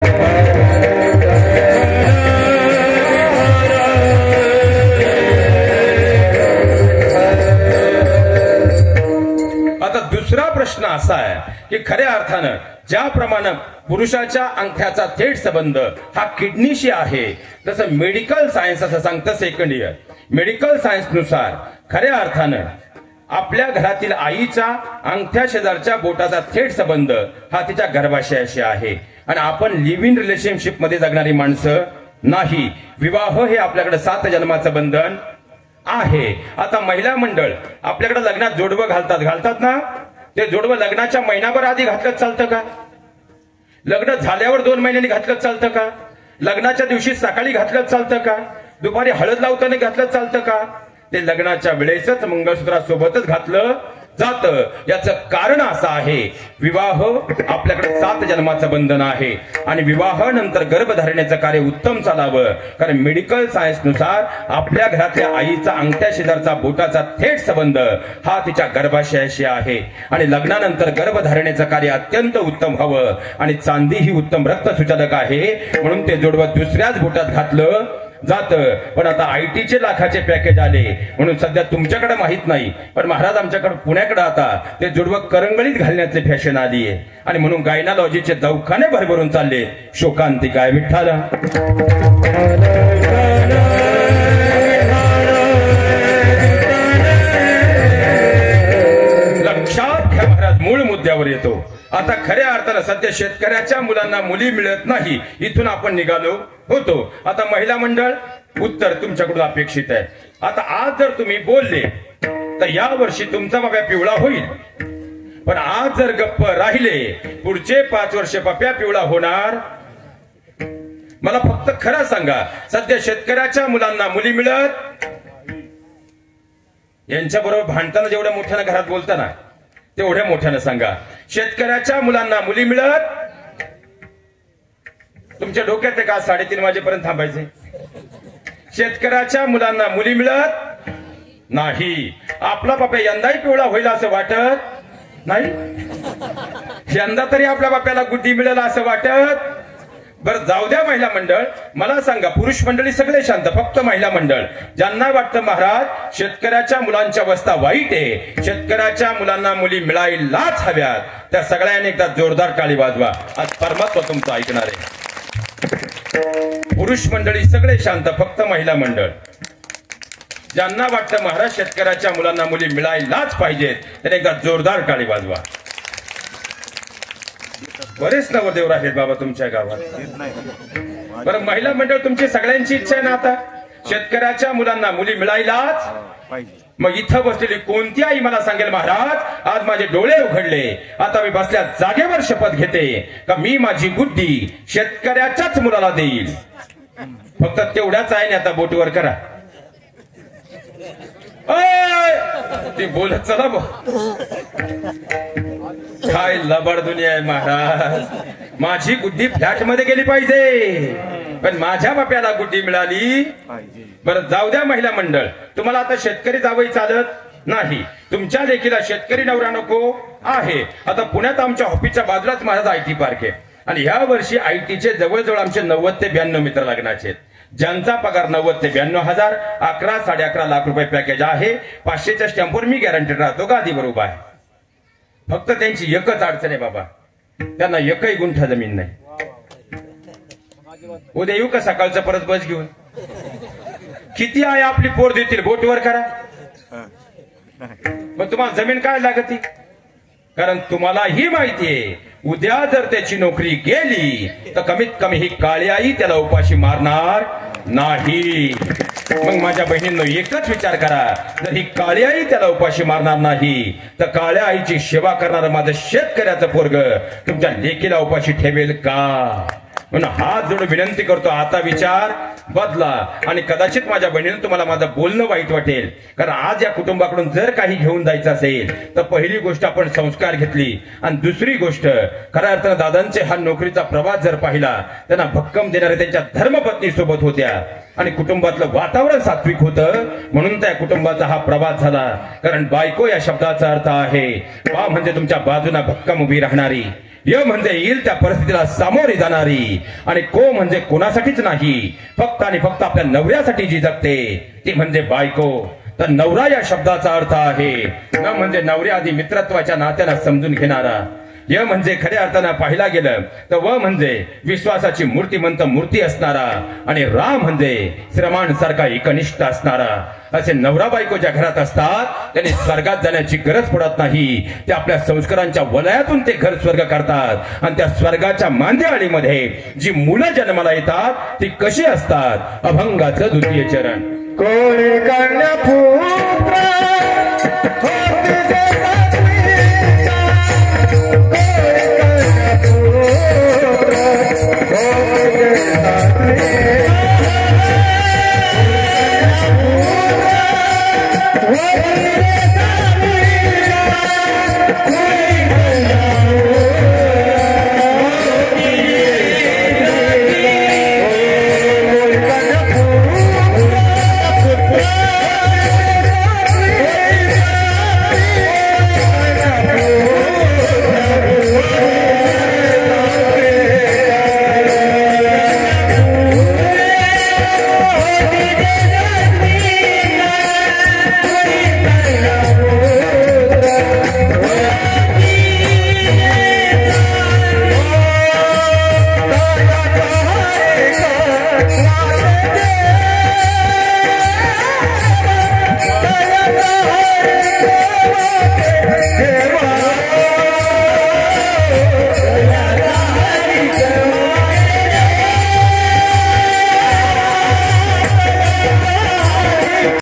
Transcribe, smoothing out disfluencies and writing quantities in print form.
आता दुसरा प्रश्न असा आहे की खऱ्या अर्थानं ज्याप्रमाणे पुरुषाच्या अंगठ्याचा थेट संबंध हा किडनीशी आहे, तसं मेडिकल सायन्स असं सांगतं सेकंड इयर. मेडिकल सायन्स नुसार खऱ्या अर्थानं आपल्या घरातील आईच्या अंगठ्या शेजारच्या बोटाचा थेट संबंध हा तिच्या गर्भाशयाशी आहे. आणि आपण लिव्ह इन रिलेशनशिप मध्ये जगणारी माणसं नाही. विवाह हे आपल्याकडे 7 जन्माचं बंधन आहे. आता महिला मंडळ आपल्याकडे लग्नात जोडवं घालतात ना, ते जोडवं लग्नाच्या महिनाभर आधी घातलं चालतं का? लग्न झाल्यावर 2 महिन्यांनी घातलं चालतं का? लग्नाच्या दिवशी सकाळी घातलं चालतं का? दुपारी हळद लावताना घातलं चालतं का? ते लग्नाच्या वेळेसच मंगळसूत्रासोबतच घातलं जातं. याचं कारण असं आहे, विवाह आपल्याकडे 7 जन्माचं बंधन आहे आणि विवाहानंतर गर्भधारणेचं कार्य उत्तम चालावं. कारण मेडिकल सायन्स नुसार आपल्या घरातल्या आईचा अंगठ्या शेजारचा बोटाचा थेट संबंध हा तिच्या गर्भाशयाशी आहे. आणि लग्नानंतर गर्भधारणेचं कार्य अत्यंत उत्तम व्हावं. आणि चांदी ही उत्तम रक्तसुचालक आहे, म्हणून ते जोडवं दुसऱ्याच बोटात घातलं जातं. पण आता आयटीचे लाखाचे पॅकेज आले म्हणून सध्या तुमच्याकडे माहित नाही, पण महाराज आमच्याकडे पुण्याकडे आता ते जोडवं करंगळीत घालण्याचे फॅशन आली आहे. आणि म्हणून गायनालॉजीचे दवाखाने भरभरून चालले. शोकांतिकाय विठ्ठला. लक्षात घ्या महाराज, मूळ मुद्द्यावर येतो. आता खऱ्या अर्थानं सध्या शेतकऱ्याच्या मुलांना मुली मिळत नाही, इथून आपण निघालो होतो. आता महिला मंडळ उत्तर तुमच्याकडून अपेक्षित आहे. आता आज जर तुम्ही बोलले तर या वर्षी तुमचा पप्या पिवळा होईल, पण आज जर गप्प राहिले पुढचे 5 वर्ष पप्या पिवळा होणार. मला फक्त खरं सांगा, सध्या शेतकऱ्याच्या मुलांना मुली मिळत, यांच्या बरोबर भांडताना जेवढ्या मोठ्यानं घरात बोलताना तेवढ्या मोठ्यानं सांगा, शेतकऱ्याच्या मुलांना मुली मिळत. तुमच्या डोक्यात आहे का 3:30 वाजेपर्यंत थांबायचे? शेतकऱ्याच्या मुलांना मुली मिळत नाही. आपला बाप्या यंदाही पिवळा होईल असं वाटत नाही. यंदा तरी आपल्या बाप्याला गुड्डी मिळेल असं वाटत. बरं जाऊ द्या महिला मंडळ. मला सांगा, पुरुष मंडळी सगळे शांत, फक्त महिला मंडळ ज्यांना वाटतं महाराज शेतकऱ्याच्या मुलांची अवस्था वाईट आहे, शेतकऱ्याच्या मुलांना मुली मिळायलाच हव्यात, त्या सगळ्यांनी एकदा जोरदार टाळी वाजवा. आज परमात्मा तुमचं ऐकणार आहे. पुरुष मंडळी सगळे शांत, फक्त महिला मंडळ ज्यांना वाटतं महाराज शेतकऱ्याच्या मुलांना मुली मिळायलाच पाहिजेत, त्याने एकदा जोरदार टाळी वाजवा. बरेच नवरदेव आहेत बाबा तुमच्या गावात. बरं महिला मंडळ तुमची सगळ्यांची इच्छा आहे ना आता शेतकऱ्याच्या मुलांना मुली मिळायलाच पाहिजे. मग इथं बसलेली कोणती आई मला सांगेल महाराज आज माझे डोळे उघडले, आता मी बसल्या जागेवर शपथ घेते का मी माझी गुड्डी शेतकऱ्याच्याच मुलाला देईल. फक्त तेवढ्याच आहे ना, आता बोटवर करा. ती बोलत चला काय लबाड दुनिया आहे महाराज. माझी गुड्डी फ्लॅट मध्ये गेली पाहिजे, पण माझ्या बाप्याला गुड्डी मिळाली पाहिजे. बरं जाऊ द्या महिला मंडळ, तुम्हाला आता शेतकरी जावई चालत नाही, तुमच्या लेकीला शेतकरी नवरा नको आहे. आता पुण्यात आमच्या ऑफिसच्या बाजूलाच महाराज आयटी पार्क आहे आणि ह्या वर्षी आयटीचे जवळजवळ आमचे 90 ते 92 मित्र लग्नाचे आहेत, ज्यांचा पगार 90 ते 92 हजार, 11 साडे 11 लाख रुपये पॅकेज आहे. 500च्या स्टॅम्पवर मी गॅरंटेड राहतो, गादी बरोबर आहे. फक्त त्यांची एकच अडचण आहे बाबा, त्यांना एकही गुंठा जमीन नाही. उद्या येऊ का सकाळचं परत बस घेऊन? किती आहे आपली पोर देतील बोटवर करा. मग तुम्हाला जमीन काय लागती? कारण तुम्हाला ही माहितीये उद्या जर त्याची नोकरी गेली तर कमीत कमी ही काळी आई त्याला उपाशी मारणार नाही. मग माझ्या बहिणींनो एकच विचार करा, जर ही काळी आई त्याला उपाशी मारणार नाही तर काळ्या आईची सेवा करणारं माझं शेतकऱ्याचं पोरग तुमच्या लेकीला उपाशी ठेवेल का? म्हणून हात जोडून विनंती करतो, आता विचार बदला. आणि कदाचित माझ्या बहिणीनं तुम्हाला माझं बोलणं वाईट वाटेल, कारण आज या कुटुंबाकडून जर काही घेऊन जायचं असेल तर पहिली गोष्ट आपण संस्कार घेतली आणि दुसरी गोष्ट खऱ्या अर्थानं दादांचे हा नोकरीचा प्रवास जर पाहिला, त्यांना भक्कम देणारे त्यांच्या धर्मपत्नी सोबत होत्या आणि कुटुंबातलं वातावरण सात्विक होतं, म्हणून त्या कुटुंबाचा हा प्रवास झाला. कारण बायको या शब्दाचा अर्थ आहे बा म्हणजे तुमच्या बाजूला भक्कम उभी राहणारी, य म्हणजे येईल त्या परिस्थितीला सामोरी जाणारी, आणि को म्हणजे कोणासाठीच नाही, फक्त आणि फक्त आपल्या नवऱ्यासाठी जी जगते ती म्हणजे बायको. तर नवरा या शब्दाचा अर्थ आहे न म्हणजे नवऱ्या आधी मित्रत्वाच्या नात्याला समजून घेणारा. य म्हणजे खऱ्या अर्थानं पाहिला गेलं तर व म्हणजे विश्वासाची मूर्तिमंत मूर्ती असणारा, आणि रा म्हणजे श्रमांसारखा एकनिष्ठ असणारा. असे नवरा बायको ज्या घरात असतात त्यांनी स्वर्गात जाण्याची गरज पडत नाही. ते आपल्या संस्कारांच्या वलयातून ते घर स्वर्ग करतात, आणि त्या स्वर्गाच्या मांदियाळीमध्ये जी मुलं जन्माला येतात ती कशी असतात. अभंगाचं द्वितीय चरण. कोणी कन्या पुत्र कोणी कन्या पुत्र